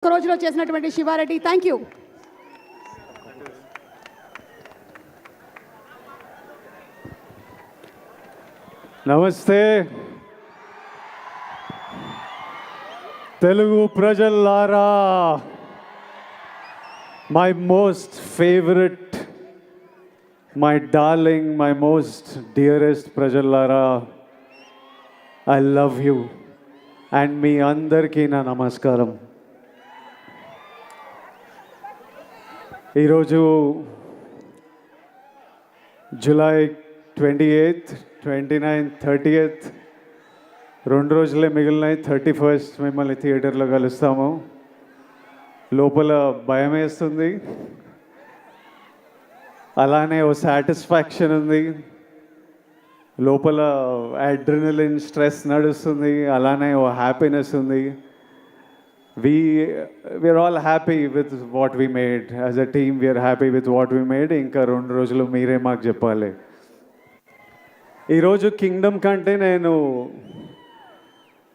ఒక రోజులో చేసినటువంటి శివారెడ్డి, థ్యాంక్ యూ. నమస్తే తెలుగు ప్రజల్లారా, my most favourite, my darling, my most dearest ప్రజల్లారా, ఐ లవ్ యూ అండ్ మీ అందరికీ నా నమస్కారం. ఈరోజు జూలై 28th, 29th, 30th 2 రోజులే మిగిలినాయి. 31st మిమ్మల్ని థియేటర్లో కలుస్తాము. లోపల భయం వేస్తుంది, అలానే ఓ సాటిస్ఫాక్షన్ ఉంది. లోపల అడ్రినలిన్ స్ట్రెస్ నడుస్తుంది, అలానే ఓ హ్యాపీనెస్ ఉంది. we're all happy with what we made. As a team we are happy with what we made. ఇంకా 2 రోజులు మీరే మాకు చెప్పాలి. ఈరోజు కింగ్డమ్ కంటే నేను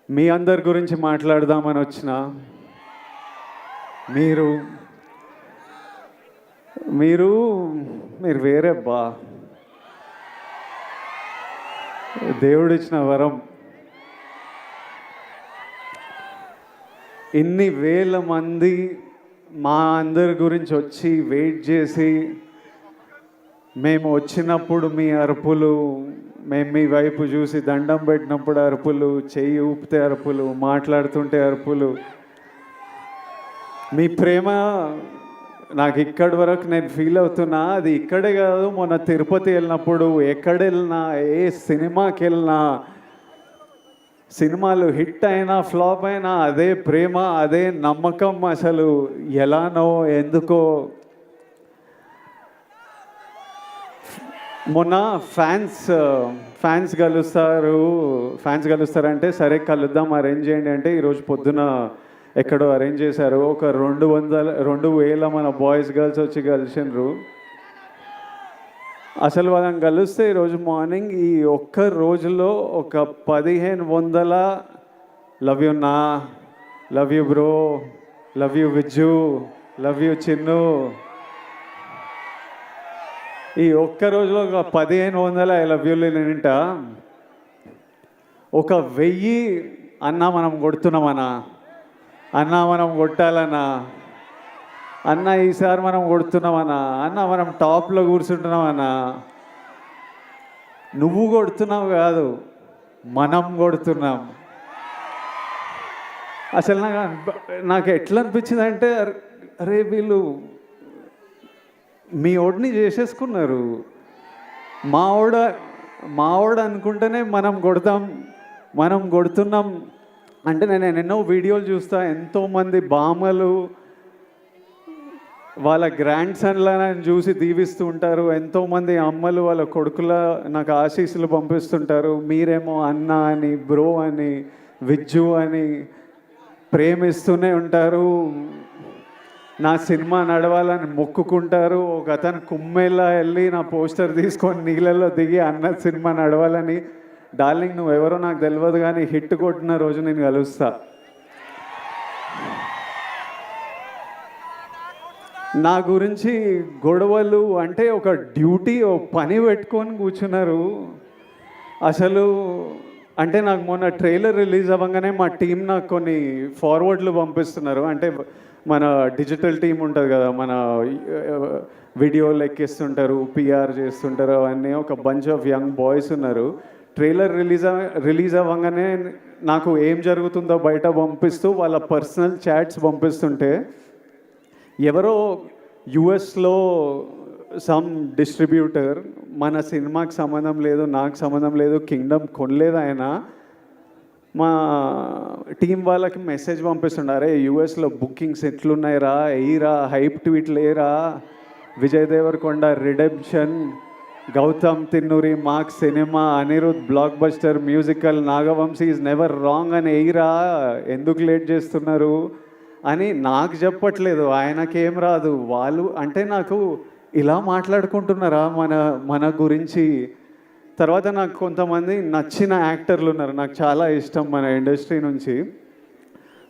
మీ అందరి గురించి మాట్లాడదామని వచ్చిన. మీరు మీరు మీరు వేరే బా, దేవుడిచ్చిన వరం. ఇన్ని వేల మంది మా అందరి గురించి వచ్చి వెయిట్ చేసి, మేము వచ్చినప్పుడు మీ అరుపులు, మేము మీ వైపు చూసి దండం పెట్టినప్పుడు అరుపులు, చెయ్యి ఊపితే అరుపులు, మాట్లాడుతుంటే అరుపులు, మీ ప్రేమ నాకు ఇక్కడి వరకు నేను ఫీల్ అవుతున్నా. అది ఇక్కడే కాదు, మొన్న తిరుపతి వెళ్ళినప్పుడు, ఎక్కడ వెళ్ళినా, ఏ సినిమాకి వెళ్ళినా, సినిమాలు హిట్ అయినా ఫ్లాప్ అయినా అదే ప్రేమ, అదే నమ్మకం. అసలు ఎలానో ఎందుకో. మొన్న ఫ్యాన్స్ కలుస్తారంటే సరే కలుద్దాం, అరేంజ్ చేయండి అంటే ఈరోజు పొద్దున ఎక్కడో అరేంజ్ చేశారు. ఒక 2,000 మన బాయ్స్ గర్ల్స్ వచ్చి కలిసినారు. అసలు వాళ్ళని కలిస్తే ఈరోజు మార్నింగ్ ఈ ఒక్క రోజులో ఒక 1,500 లవ్ యూ నా, love you bro, love you Vijju, love you Chinnu, ఈ ఒక్క రోజులో ఒక 1,500 ఐ లవ్ యూలు నింట. ఒక 1000 అన్నా మనం కొడుతున్నామన్నా, అన్నా మనం కొట్టాలన్నా, అన్న ఈసారి మనం కొడుతున్నామన్నా, అన్న మనం టాప్లో కూర్చుంటున్నామన్నా. నువ్వు కొడుతున్నావు కాదు, మనం కొడుతున్నాం. అసలు నాకు ఎట్లా అనిపించింది అంటే, అరే వీళ్ళు మీ ఓడిని చేసేసుకున్నారు. మావాడు అనుకుంటేనే మనం కొడుతున్నాం. అంటే నేను ఎన్నో వీడియోలు చూస్తా, ఎంతోమంది బామ్మలు వాళ్ళ గ్రాండ్ సన్లను చూసి దీవిస్తూ ఉంటారు. ఎంతోమంది అమ్మలు వాళ్ళ కొడుకుల నాకు ఆశీస్సులు పంపిస్తుంటారు. మీరేమో అన్న అని, బ్రో అని, విజ్జు అని ప్రేమిస్తూనే ఉంటారు. నా సినిమా నడవాలని మొక్కుకుంటారు. ఒక అతను కుమ్మెల్లా వెళ్ళి నా పోస్టర్ తీసుకొని నీళ్ళల్లో దిగి అన్న సినిమా నడవాలని. డార్లింగ్ నువ్వెవరో నాకు తెలియదు, కానీ హిట్ కొట్టిన రోజు నేను కలుస్తా. నా గురించి గొడవలు అంటే ఒక డ్యూటీ, ఓ పని పెట్టుకొని కూర్చున్నారు. అసలు అంటే నాకు మొన్న ట్రైలర్ రిలీజ్ అవ్వగానే మా టీం నాకు కొన్ని ఫార్వర్డ్లు పంపిస్తున్నారు. అంటే మన డిజిటల్ టీం ఉంటుంది కదా, మన వీడియోలు ఎక్కిస్తుంటారు, పిఆర్ చేస్తుంటారు, అవన్నీ ఒక బంచ్ ఆఫ్ యంగ్ బాయ్స్ ఉన్నారు. ట్రైలర్ రిలీజ్ అవ్వగానే నాకు ఏం జరుగుతుందో బయట పంపిస్తూ వాళ్ళ పర్సనల్ చాట్స్ పంపిస్తుంటే, ఎవరో యుఎస్లో సమ్ డిస్ట్రిబ్యూటర్, మన సినిమాకి సంబంధం లేదు, నాకు సంబంధం లేదు, కింగ్డమ్ కొనలేదు ఆయన, మా టీం వాళ్ళకి మెసేజ్ పంపిస్తుండారే, యుఎస్లో బుకింగ్స్ ఎట్లున్నాయిరా, ఎయిరా, హైప్ ట్వీట్లు ఏరా, విజయ్ దేవరకొండ రిడెంప్షన్, గౌతమ్ తిన్నూరి మాక్ cinema, Anirudh blockbuster musical, Nagavamsi is never wrong అని ఎయిరా, ఎందుకు లేట్ చేస్తున్నారు అని నాకు చెప్పట్లేదు. ఆయనకేం రాదు. వాళ్ళు అంటే నాకు ఇలా మాట్లాడుకుంటున్నారా మన గురించి. తర్వాత నాకు కొంతమంది నచ్చిన యాక్టర్లు ఉన్నారు, నాకు చాలా ఇష్టం మన ఇండస్ట్రీ నుంచి.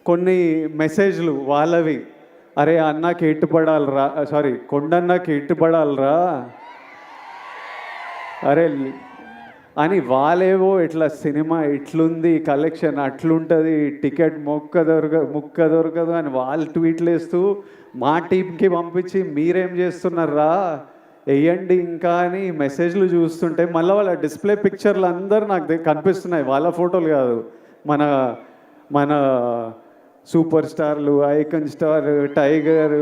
కొన్ని మెసేజ్లు వాళ్ళవి, అరే అన్నకి ఎట్టుపడాలరా, సారీ కొండన్నకి ఎట్టుపడాలరా, అరే అని వాళ్ళేవో ఇట్లా సినిమా ఇట్లుంది, కలెక్షన్ అట్లుంటుంది, టికెట్ ముక్క దొరకదు అని వాళ్ళు ట్వీట్లు వేస్తూ మా టీంకి పంపించి మీరేం చేస్తున్నారా వేయండి ఇంకా అని మెసేజ్లు చూస్తుంటే మళ్ళీ వాళ్ళ డిస్ప్లే పిక్చర్లు అందరూ నాకు కనిపిస్తున్నాయి, వాళ్ళ ఫోటోలు కాదు, మన మన సూపర్ స్టార్లు, ఐకన్ స్టార్, టైగర్,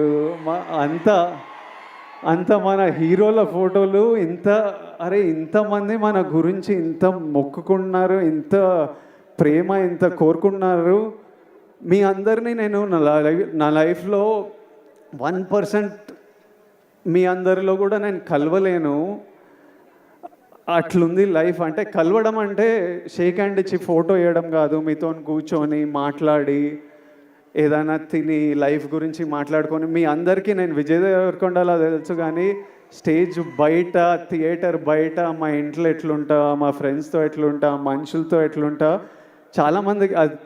అంత మన హీరోల ఫోటోలు. అరే ఇంతమంది మన గురించి ఇంత మొక్కుకున్నారు, ఇంత ప్రేమ ఇంత కోరుకున్నారు. మీ అందరినీ నేను నా లైఫ్లో 1% మీ అందరిలో కూడా నేను కలవలేను. అట్లుంది లైఫ్. అంటే కలవడం అంటే షేక్ హ్యాండ్ ఇచ్చి ఫోటో వేయడం కాదు, మీతో కూర్చొని మాట్లాడి ఏదైనా తిని లైఫ్ గురించి మాట్లాడుకొని. మీ అందరికీ నేను విజయ్ దేవరకొండలా తెలుసు, కానీ స్టేజ్ బయట, థియేటర్ బయట, మా ఇంట్లో ఎట్లుంటా, మా ఫ్రెండ్స్తో ఎట్లుంటా, మనుషులతో ఎట్లుంటా, చాలామందికి అది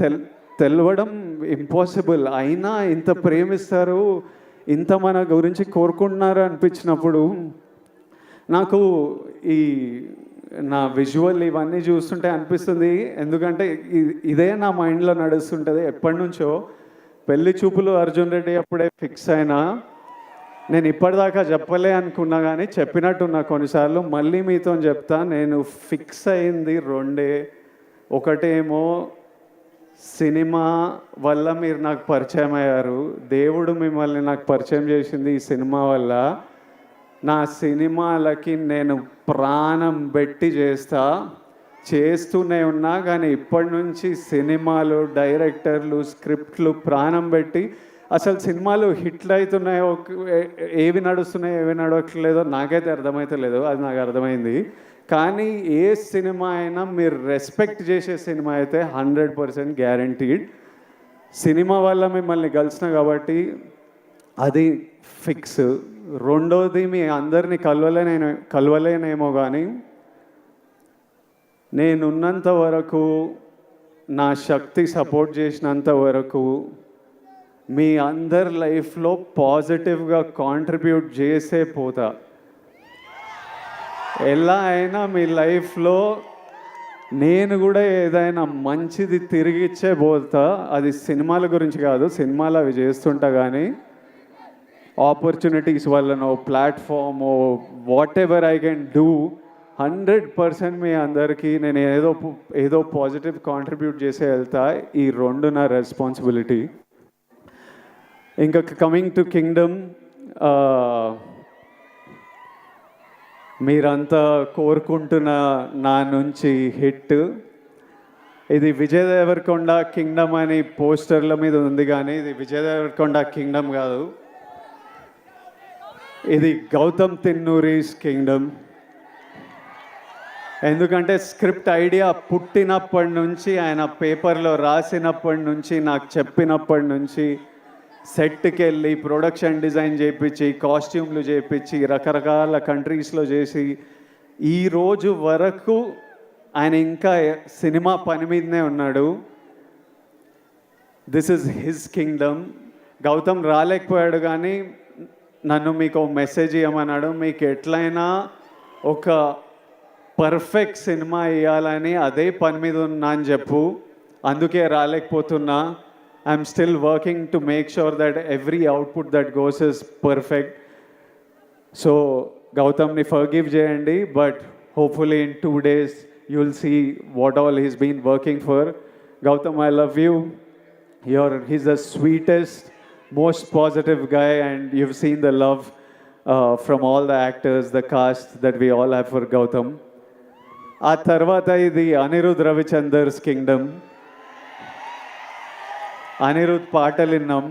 తెలవడం ఇంపాసిబుల్. అయినా ఇంత ప్రేమిస్తారు, ఇంత మన గురించి కోరుకుంటున్నారు అనిపించినప్పుడు నాకు ఈ నా విజువల్ ఇవన్నీ చూస్తుంటే అనిపిస్తుంది. ఎందుకంటే ఇదే నా మైండ్లో నడుస్తుంటుంది ఎప్పటి నుంచో. పెళ్లి చూపులు అర్జున్ రెడ్డి అప్పుడే ఫిక్స్ అయినా, నేను ఇప్పటిదాకా చెప్పలే అనుకున్నా కానీ చెప్పినట్టున్నా కొన్నిసార్లు. మళ్ళీ మీతో చెప్తా, నేను ఫిక్స్ అయింది రెండే. ఒకటేమో సినిమా వల్ల మీరు నాకు పరిచయం అయ్యారు, దేవుడు మిమ్మల్ని నాకు పరిచయం చేసింది ఈ సినిమా వల్ల. నా సినిమాలకి నేను ప్రాణం పెట్టి చేస్తూనే ఉన్నా, కానీ ఇప్పటి నుంచి సినిమాలు, డైరెక్టర్లు, స్క్రిప్ట్లు ప్రాణం పెట్టి, అసలు సినిమాలు హిట్లు అవుతున్నాయో, ఏవి నడుస్తున్నాయో ఏవి నడవట్లేదో నాకైతే అర్థమవుతలేదు, అది నాకు అర్థమైంది. కానీ ఏ సినిమా అయినా మీరు రెస్పెక్ట్ చేసే సినిమా అయితే 100% గ్యారంటీడ్. సినిమా వల్ల మిమ్మల్ని కలిసిన కాబట్టి అది ఫిక్స్. రెండోది, మీ అందరినీ కలవలేనేమో కానీ నేనున్నంత వరకు, నా శక్తి సపోర్ట్ చేసినంత వరకు మీ అందరి లైఫ్లో పాజిటివ్గా కాంట్రిబ్యూట్ చేసే పోతా. ఎలా అయినా మీ లైఫ్లో నేను కూడా ఏదైనా మంచిది తిరిగిచ్చే పోతా. అది సినిమాల గురించి కాదు, సినిమాలు అవి చేస్తుంటా, కానీ ఆపర్చునిటీస్ వల్లనో, ప్లాట్ఫామో, whatever I can do 100% మీ అందరికీ నేను ఏదో పాజిటివ్ కాంట్రిబ్యూట్ చేసే వెళ్తా. ఈ రెండు నా రెస్పాన్సిబిలిటీ. ఇంకా కమింగ్ టు కింగ్డమ్, మీరంతా కోరుకుంటున్న నా నుంచి హిట్. ఇది విజయ్ దేవరకొండ కింగ్డమ్ అని పోస్టర్ల మీద ఉంది, కానీ ఇది విజయ్ దేవరకొండ కింగ్డమ్ కాదు, ఇది గౌతమ్ తిన్నూరీస్ కింగ్డమ్. ఎందుకంటే స్క్రిప్ట్ ఐడియా పుట్టినప్పటి నుంచి, ఆయన పేపర్లో రాసినప్పటి నుంచి, నాకు చెప్పినప్పటి నుంచి, సెట్కి వెళ్ళి ప్రొడక్షన్ డిజైన్ చేయించి, కాస్ట్యూమ్లు చేయించి, రకరకాల కంట్రీస్లో చేసి, ఈరోజు వరకు ఆయన ఇంకా సినిమా పని మీదనే ఉన్నాడు. This is his Kingdom. Gautam రాలేకపోయాడు, కానీ నన్ను మీకు మెసేజ్ ఇవ్వమన్నాడు. మీకు ఎట్లయినా ఒక పర్ఫెక్ట్ సినిమా ఇవ్వాలని అదే పని మీద ఉన్నా అని చెప్పు, అందుకే రాలేకపోతున్నా. I'm still working to make sure that every output that goes is perfect. So గౌతమ్ని ఫర్గివ్ చేయండి, but hopefully in 2 days you will see what all he's been working for. Gautam, I love you. He's the sweetest, most positive guy, and you've seen the love from all the actors, the cast that we all have for Gautam. ఆ తర్వాత ఇది Anirudh రవిచందర్స్ Kingdom. Anirudh పాటలు విన్నాం.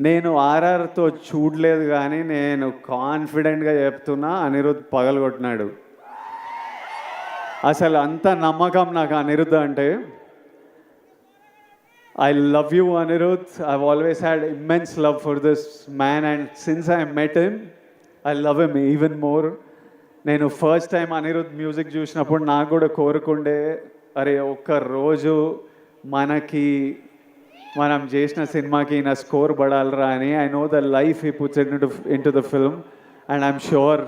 నేను ఆర్ఆర్తో చూడలేదు, కానీ నేను కాన్ఫిడెంట్గా చెప్తున్నా, అనిరుద్ పగలగొట్టినాడు. అసలు అంత నమ్మకం నాకు అనిరుద్ అంటే. I love you, Anirudh. I've always had immense love for this man, and since I met him, I love him even more. నేను ఫస్ట్ టైం అనిరుద్ మ్యూజిక్ చూసినప్పుడు నాకు కూడా కోరుకుండే, అరే ఒక్క రోజు మనం చేసిన సినిమాకి నా స్కోర్ పడాలరా అని. I know the life he puts in to the film and I'm sure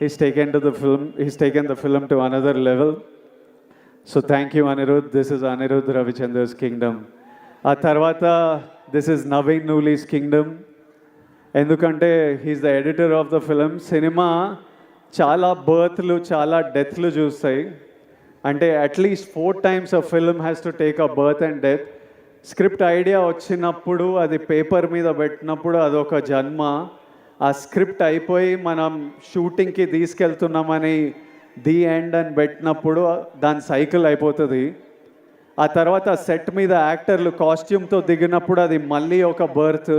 he's taken the film to another level. So thank you, Anirudh. This is Anirudh Ravichandra's Kingdom. ఆ తర్వాత this is Naveen Nooli's Kingdom. ఎందుకంటే he's the editor of the film. Cinema చాలా బర్త్లు చాలా డెత్లు చూస్తాయి. అంటే at least 4 times a film has to take a birth and death. Script idea వచ్చినప్పుడు అది paper మీద పెట్టినప్పుడు అదొక జన్మ. ఆ స్క్రిప్ట్ అయిపోయి మనం షూటింగ్కి తీసుకెళ్తున్నామని ది ఎండ్ అని పెట్టినప్పుడు దాని సైకిల్ అయిపోతుంది. ఆ తర్వాత సెట్ మీద యాక్టర్లు కాస్ట్యూమ్తో దిగినప్పుడు అది మళ్ళీ ఒక బర్త్.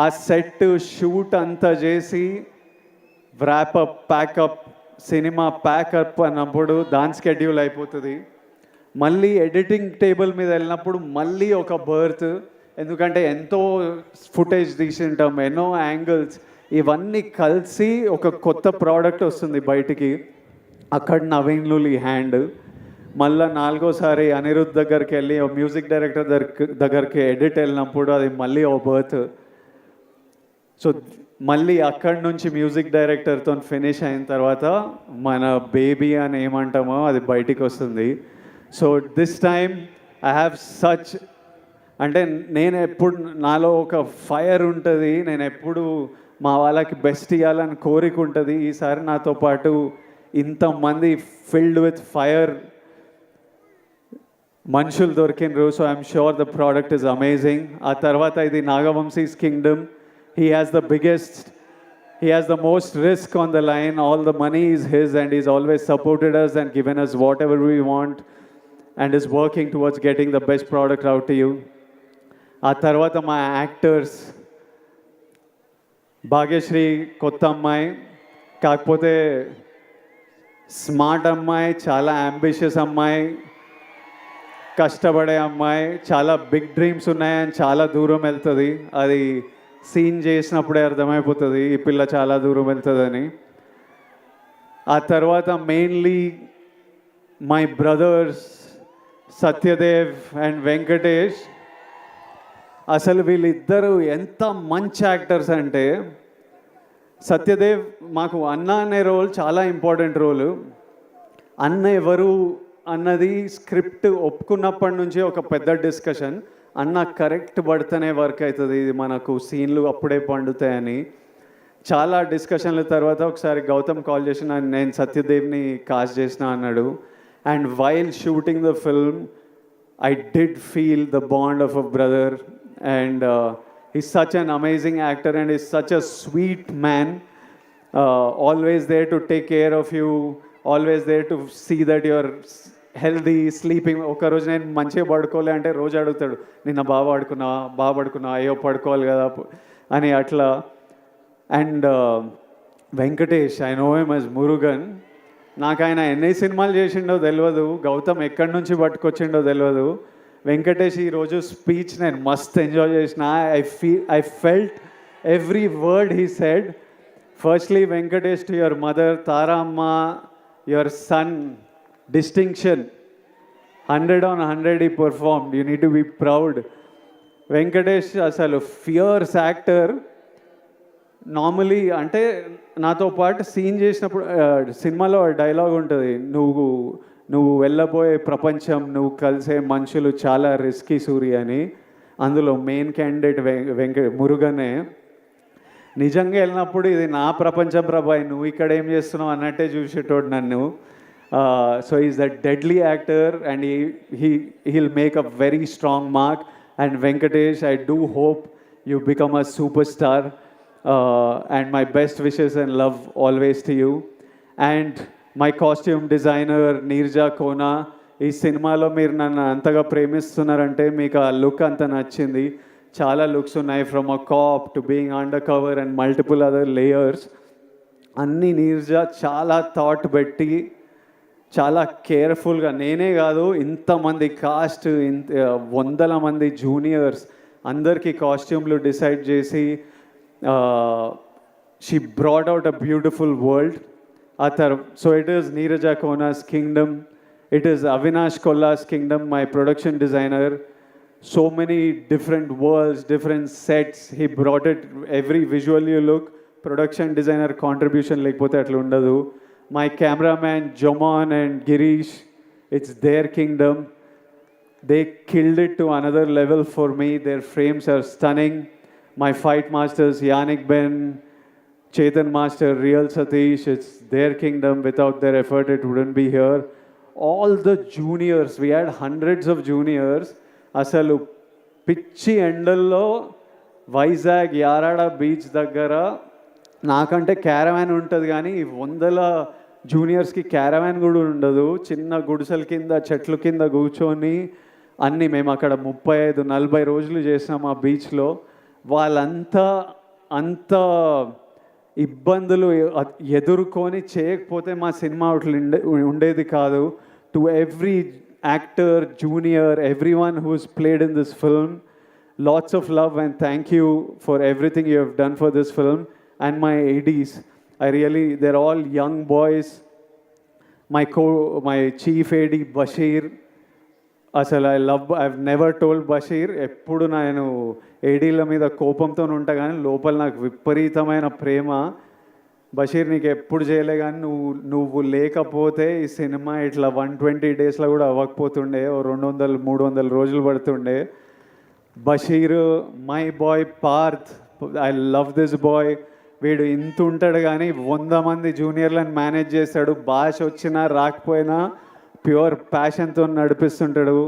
ఆ సెట్ షూట్ అంతా చేసి వ్రాపప్ ప్యాకప్ సినిమా ప్యాకప్ అన్నప్పుడు దాని స్కెడ్యూల్ అయిపోతుంది. మళ్ళీ ఎడిటింగ్ టేబుల్ మీద వెళ్ళినప్పుడు మళ్ళీ ఒక బర్త్. ఎందుకంటే ఎంతో ఫుటేజ్ తీసింటాం, ఎన్నో యాంగిల్స్, ఇవన్నీ కలిసి ఒక కొత్త ప్రోడక్ట్ వస్తుంది బయటికి. అక్కడ నవీన్ లూలి హ్యాండ్. మళ్ళీ 4వసారి అనిరుద్ధ్ దగ్గరికి వెళ్ళి మ్యూజిక్ డైరెక్టర్ దగ్గరికి ఎడిట్ వెళ్ళినప్పుడు అది మళ్ళీ ఓ బర్త్. సో మళ్ళీ అక్కడి నుంచి మ్యూజిక్ డైరెక్టర్తో ఫినిష్ అయిన తర్వాత మన బేబీ అని ఏమంటామో అది బయటికి వస్తుంది. So this time I have such, అంటే నేను ఎప్పుడు నాలో ఒక ఫైర్ ఉంటుంది, నేను ఎప్పుడు మా వాళ్ళకి బెస్ట్ ఇవ్వాలని కోరిక ఉంటుంది. ఈసారి నాతో పాటు ఇంతమంది ఫిల్డ్ విత్ ఫైర్ మనుషులు దొరికినరు. So I'm sure the product is amazing. ఆ తర్వాత ఇది Nagavamsi's Kingdom. He has the most risk on the line. All the money is his and is always supported us and given us whatever we want and is working towards getting the best product out to you. ఆ తర్వాత మా actors, Bhagyashree కొత్త అమ్మాయి, కాకపోతే smart అమ్మాయి, చాలా ambitious అమ్మాయి, కష్టపడే అమ్మాయి, చాలా బిగ్ డ్రీమ్స్ ఉన్నాయని చాలా దూరం వెళ్తుంది. అది సీన్ చేసినప్పుడే అర్థమైపోతుంది ఈ పిల్ల చాలా దూరం వెళ్తుందని. ఆ తర్వాత mainly my brothers Satyadev and Venkatesh. అసలు వీళ్ళిద్దరూ ఎంత మంచి యాక్టర్స్ అంటే, సత్యదేవ్ మాకు అన్న అనే రోల్ చాలా ఇంపార్టెంట్ రోలు. అన్న ఎవరు అన్నది స్క్రిప్ట్ ఒప్పుకున్నప్పటి నుంచి ఒక పెద్ద డిస్కషన్. అన్న కరెక్ట్ పడితేనే వర్క్ అవుతుంది, ఇది మనకు సీన్లు అప్పుడే పండుతాయని చాలా డిస్కషన్ల తర్వాత ఒకసారి గౌతమ్ కాల్ చేసి నేను సత్యదేవ్ని కాస్ట్ చేసిన అన్నాడు. And while shooting the film I did feel the bond of a brother, and he's such an amazing actor and he's such a sweet man, always there to take care of you, always there to see that you're healthy, sleeping. ఒక రోజు నేను మంచిగా పడుకోలే అంటే రోజు అడుగుతాడు, నిన్న బాగా పడుకున్నా అయ్యో పడుకోవాలి కదా అని అట్లా. And Venkatesh, I know him as Murugan. నాకు ఆయన ఎన్ని సినిమాలు చేసిండో తెలియదు, గౌతమ్ ఎక్కడి నుంచి పట్టుకొచ్చిండో తెలియదు. వెంకటేష్ ఈరోజు స్పీచ్ నేను మస్త్ ఎంజాయ్ చేసిన. I felt every word he said. Firstly Venkatesh, to your mother Tara amma, your son distinction 100 on 100 he performed. You need to be proud. Venkatesh అసలు ఫియర్స్ యాక్టర్. నార్మలీ అంటే నాతో పాటు సీన్ చేసినప్పుడు సినిమాలో డైలాగ్ ఉంటుంది, నువ్వు వెళ్ళబోయే ప్రపంచం, నువ్వు కలిసే మనుషులు చాలా రిస్కీ సూర్య అని. అందులో మెయిన్ క్యాండిడేట్ మురుగనే. నిజంగా వెళ్ళినప్పుడు ఇది నా ప్రపంచం ప్రభాయ్, నువ్వు ఇక్కడ ఏం చేస్తున్నావు అన్నట్టే చూసేటోడు నన్ను. So is a deadly actor and he'll make a very strong mark. And Venkatesh, I do hope you become a superstar. And my best wishes and love always to you. And my costume designer Neerja Kona, ఈ సినిమాలో మీరు నన్ను అంతగా ప్రేమిస్తున్నారంటే మీకు ఆ look అంత నచ్చింది. చాలా లుక్స్ ఉన్నాయి, from a cap to being under cover and multiple other layers. అన్నీ నీర్జా చాలా థాట్ పెట్టి చాలా కేర్ఫుల్గా, నేనే కాదు ఇంతమంది కాస్ట్, వందల మంది జూనియర్స్ అందరికీ కాస్ట్యూమ్లు డిసైడ్ చేసి she brought out a beautiful world. So it is Neeraja Kona's Kingdom. It is Avinash Kolla's kingdom, my production designer. So many different worlds, different sets. He brought it, every visual you look, production designer contribution lekapothe atla undadu. My cameraman Jomon and Girish, it's their kingdom. They killed it to another level for me. Their frames are stunning. My fight masters Yannick Ben, Chetan Master, Real Satish, it's their kingdom. Without their effort, it wouldn't be here. All the juniors, we had hundreds of juniors. అసలు పిచ్చి ఎండల్లో Vizag Yarada beach దగ్గర నాకంటే caravan ఉంటుంది కానీ వందల జూనియర్స్కి caravan కూడా ఉండదు. చిన్న గుడిసెల కింద చెట్ల కింద కూర్చొని అన్నీ మేము అక్కడ 35-40 రోజులు చేసినాం ఆ బీచ్లో. వాళ్ళంతా అంత ఇబ్బందులు ఎదుర్కొని చేయకపోతే మా సినిమా ఉండేది కాదు. To every actor, junior, everyone who's played in this film, lots of love and thank you for everything you have done for this film. And my ADs, they're all young boys. My chief AD Bashir, అసలు I've never told Bashir, ఎప్పుడు నేను ఏడీల మీద కోపంతో ఉంటా కానీ లోపల నాకు విపరీతమైన ప్రేమ. బషీర్ నీకు ఎప్పుడు చేయలే కానీ నువ్వు లేకపోతే ఈ సినిమా ఇట్లా 120 డేస్లో కూడా అవ్వకపోతుండే, 200-300 రోజులు పడుతుండే. Basheer, my boy Parth, I love this boy. వీడు ఇంత ఉంటాడు కానీ 100 మంది జూనియర్లను మేనేజ్ చేస్తాడు. భాష వచ్చినా రాకపోయినా ప్యూర్ ప్యాషన్తో నడిపిస్తుంటాడు.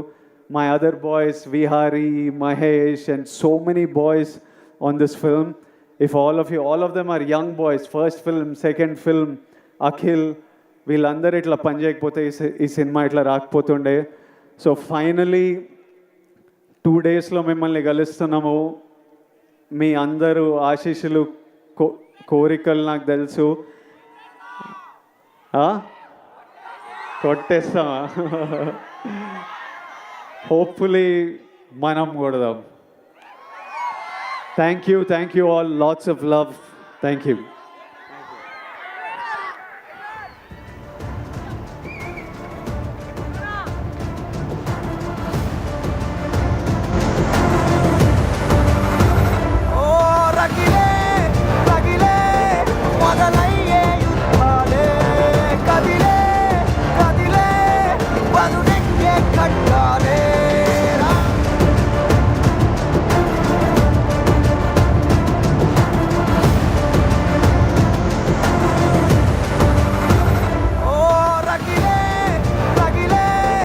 My other boys Vihari, Mahesh and so many boys on this film. If all of them are young boys, first film, second film, Akhil, వీళ్ళందరూ ఇట్లా పని చేయకపోతే ఈ సినిమా ఇట్లా రాకపోతుండే. సో ఫైనలీ 2 డేస్లో మిమ్మల్ని కలుస్తున్నాము. మీ అందరూ ఆశీస్సులు, కోరికలు నాకు తెలుసు. కొట్టేస్తామా? హోప్ఫుల్లీ మనం కొడదాం. Thank you all. Lots of love. Thank you.